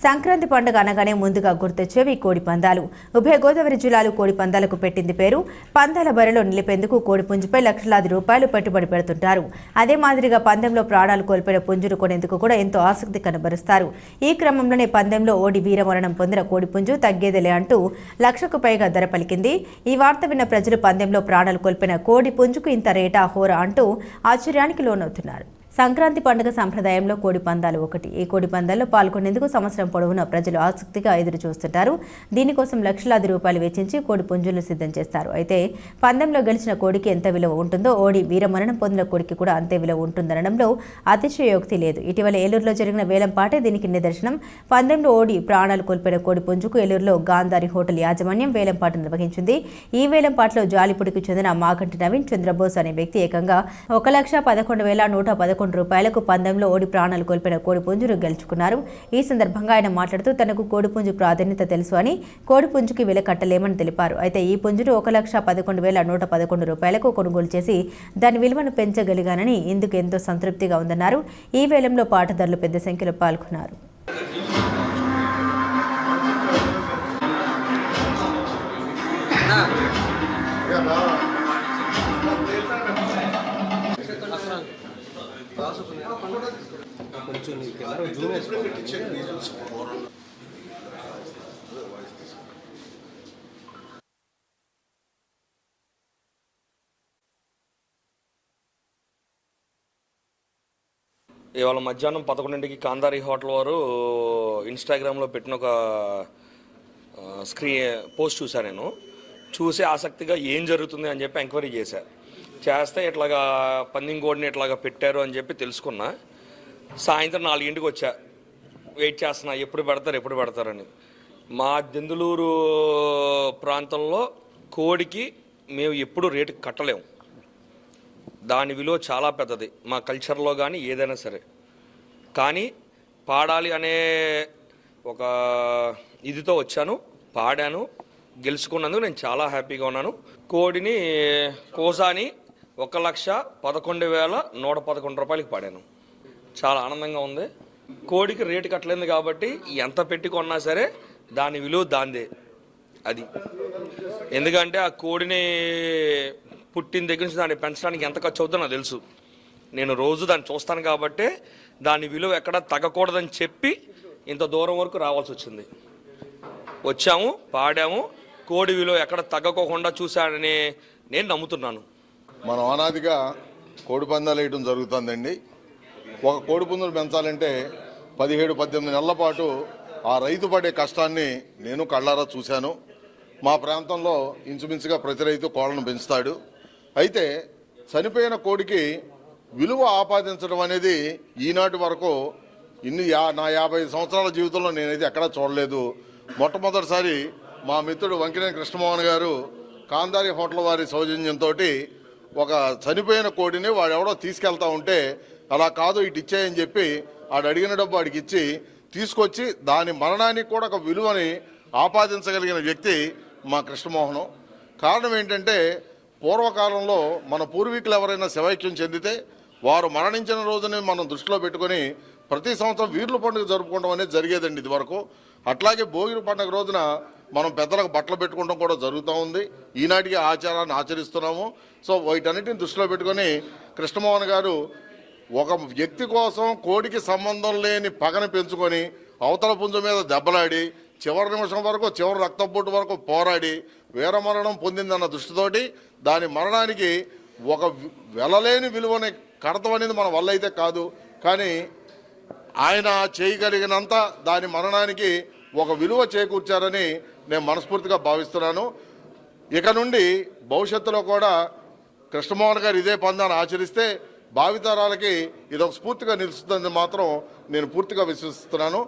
సంక్రాంతి పండుగ అనగానే ముందుగా గుర్తొచ్చేవి కోడి పందాలు. ఉభయ గోదావరి జిల్లాలు కోడి పందాలకు పెట్టింది పేరు. పందాల బరిలో నిలిపేందుకు కోడి పుంజుపై లక్షలాది రూపాయలు పెట్టుబడి పెడుతుంటారు. అదే మాదిరిగా పందెంలో ప్రాణాలు కోల్పోయిన పుంజును కొనేందుకు కూడా ఎంతో ఆసక్తి కనబరుస్తారు. ఈ క్రమంలోనే పందెంలో ఓడి వీరమరణం పొందిన కోడి పుంజు తగ్గేదిలే అంటూ లక్షకు పైగా ధర పలికింది. ఈ వార్త విన్న ప్రజలు పందెంలో ప్రాణాలు కోల్పోయిన కోడి పుంజుకు ఇంత రేటా హోరా అంటూ ఆశ్చర్యానికి లోనవుతున్నారు. సంక్రాంతి పండుగ సంప్రదాయంలో కోడి పందాలు ఒకటి. ఈ కోడి పందాల్లో పాల్గొనేందుకు సంవత్సరం పొడవునా ప్రజలు ఆసక్తిగా ఎదురు చూస్తుంటారు. దీనికోసం లక్షలాది రూపాయలు వెచ్చించి కోడి పుంజులను సిద్ధం చేస్తారు. అయితే పందెంలో గెలిచిన కోడికి ఎంత విలువ ఉంటుందో ఓడి వీరమరణం పొందిన కోడికి కూడా అంతే విలువ ఉంటుందనడంలో అతిశయోక్తి లేదు. ఇటీవల ఏలూరులో జరిగిన వేలంపాటే దీనికి నిదర్శనం. పందెంలో ఓడి ప్రాణాలు కోల్పోయిన కోడి పుంజుకు ఏలూరులో గాంధారి హోటల్ యాజమాన్యం వేలంపాట నిర్వహించింది. ఈ వేలంపాటలో జాలిపుడికి చెందిన మాగంటి నవీన్ చంద్రబోస్ అనే వ్యక్తి ఏకంగా 1,11,111 రూపాయలకు పందెంలో ఓడి ప్రాణాలు కోల్పోయిన కోడి పుంజును గెలుచుకున్నారు. ఈ సందర్భంగా ఆయన మాట్లాడుతూ తనకు కోడి పుంజు ప్రాధాన్యత తెలుసు అని, కోడి పుంజుకి విల కట్టలేమని తెలిపారు. అయితే ఈ పుంజును 1,11,111 రూపాయలకు కొనుగోలు చేసి దాని విలువను పెంచగలిగానని ఇందుకు ఎంతో సంతృప్తిగా ఉందన్నారు. ఈ వేలంలో పాటదారులు పెద్ద సంఖ్యలో పాల్గొన్నారు. ఇవాళ మధ్యాహ్నం 11కి గాంధారి హోటల్ వారు ఇన్స్టాగ్రామ్లో పెట్టిన ఒక పోస్ట్ చూశాను. నేను చూసి ఆసక్తిగా ఏం జరుగుతుంది అని చెప్పి ఎంక్వైరీ చేస్తే ఇట్లాగా పందెం కోడిని ఇట్లాగా పెట్టారు అని చెప్పి తెలుసుకున్నా. సాయంత్రం 4ంటికి వచ్చా, వెయిట్ చేస్తున్నా ఎప్పుడు పెడతారని. మా దెందులూరు ప్రాంతంలో కోడికి మేము ఎప్పుడు రేటు కట్టలేము. దాని విలువ చాలా పెద్దది మా కల్చర్లో కానీ ఏదైనా సరే. కానీ పాడాలి అనే ఒక ఇదితో వచ్చాను, పాడాను, గెలుచుకున్నందుకు నేను చాలా హ్యాపీగా ఉన్నాను. కోడిని కోసాని 1,11,111 రూపాయలకి పాడాను. చాలా ఆనందంగా ఉంది. కోడికి రేటు కట్టలేదు కాబట్టి ఎంత పెట్టి కొన్నా సరే దాని విలువ దాందే. అది ఎందుకంటే ఆ కోడిని పుట్టిన దగ్గర నుంచి దాన్ని పెంచడానికి ఎంత ఖర్చు అవుతుందో నాకు తెలుసు. నేను రోజు దాన్ని చూస్తాను కాబట్టి దాని విలువ ఎక్కడ తగ్గకూడదని చెప్పి ఇంత దూరం వరకు రావాల్సి వచ్చింది. వచ్చాము, పాడాము, కోడి విలువ ఎక్కడ తగ్గకోకుండా చూశాడని నేను నమ్ముతున్నాను. మనం అనాదిగా కోడి పందాలు వేయడం జరుగుతుందండి. ఒక కోడి పుంజును పెంచాలంటే 17-18 నెలల పాటు ఆ రైతు పడే కష్టాన్ని నేను కళ్ళారా చూశాను. మా ప్రాంతంలో ఇంచుమించుగా ప్రతి రైతు కోళ్ళను పెంచుతాడు. అయితే చనిపోయిన కోడికి విలువ ఆపాదించడం అనేది ఈనాటి వరకు నా 55 సంవత్సరాల జీవితంలో నేనైతే ఎక్కడా చూడలేదు. మొట్టమొదటిసారి మా మిత్రుడు వంకినేని కృష్ణమోహన్ గారు గాంధారి హోటల్ వారి సౌజన్యంతో ఒక చనిపోయిన కోడిని వాడెవడో తీసుకెళ్తా ఉంటే అలా కాదు ఇటు ఇచ్చాయని చెప్పి వాడు అడిగిన డబ్బు వాడికి ఇచ్చి తీసుకొచ్చి దాని మరణానికి కూడా ఒక విలువని ఆపాదించగలిగిన వ్యక్తి మా కృష్ణమోహను. కారణం ఏంటంటే పూర్వకాలంలో మన పూర్వీకులు ఎవరైనా శివైక్యం చెందితే వారు మరణించిన రోజుని మనం దృష్టిలో పెట్టుకొని ప్రతి సంవత్సరం వీర్ల పండుగ జరుపుకోవడం అనేది జరిగేదండి ఇదివరకు. అట్లాగే భోగి పండుగ రోజున మనం పెద్దలకు బట్టలు పెట్టుకోవడం కూడా జరుగుతూ ఉంది. ఈనాటికి ఆచారాన్ని ఆచరిస్తున్నాము. సో వీటన్నిటిని దృష్టిలో పెట్టుకొని కృష్ణమోహన్ గారు ఒక వ్యక్తి కోసం కోడికి సంబంధం లేని పగని పెంచుకొని అవతల పుంజు మీద దెబ్బలాడి చివరి నిమిషం వరకు, చివరి రక్తపోటు వరకు పోరాడి వీరమరణం పొందిందన్న దృష్టితోటి దాని మరణానికి ఒక వెలలేని విలువని కడతం అనేది మన వల్ల అయితే కాదు. కానీ ఆయన చేయగలిగినంత దాని మరణానికి ఒక విలువ చేకూర్చారని నేను మనస్ఫూర్తిగా భావిస్తున్నాను. ఇక నుండి భవిష్యత్తులో కూడా కృష్ణమోహన్ గారు ఇదే పందాన్ని ఆచరిస్తే భావితరాలకి ఇదొక స్ఫూర్తిగా నిలుస్తుందని మాత్రం నేను పూర్తిగా విశ్వసిస్తున్నాను.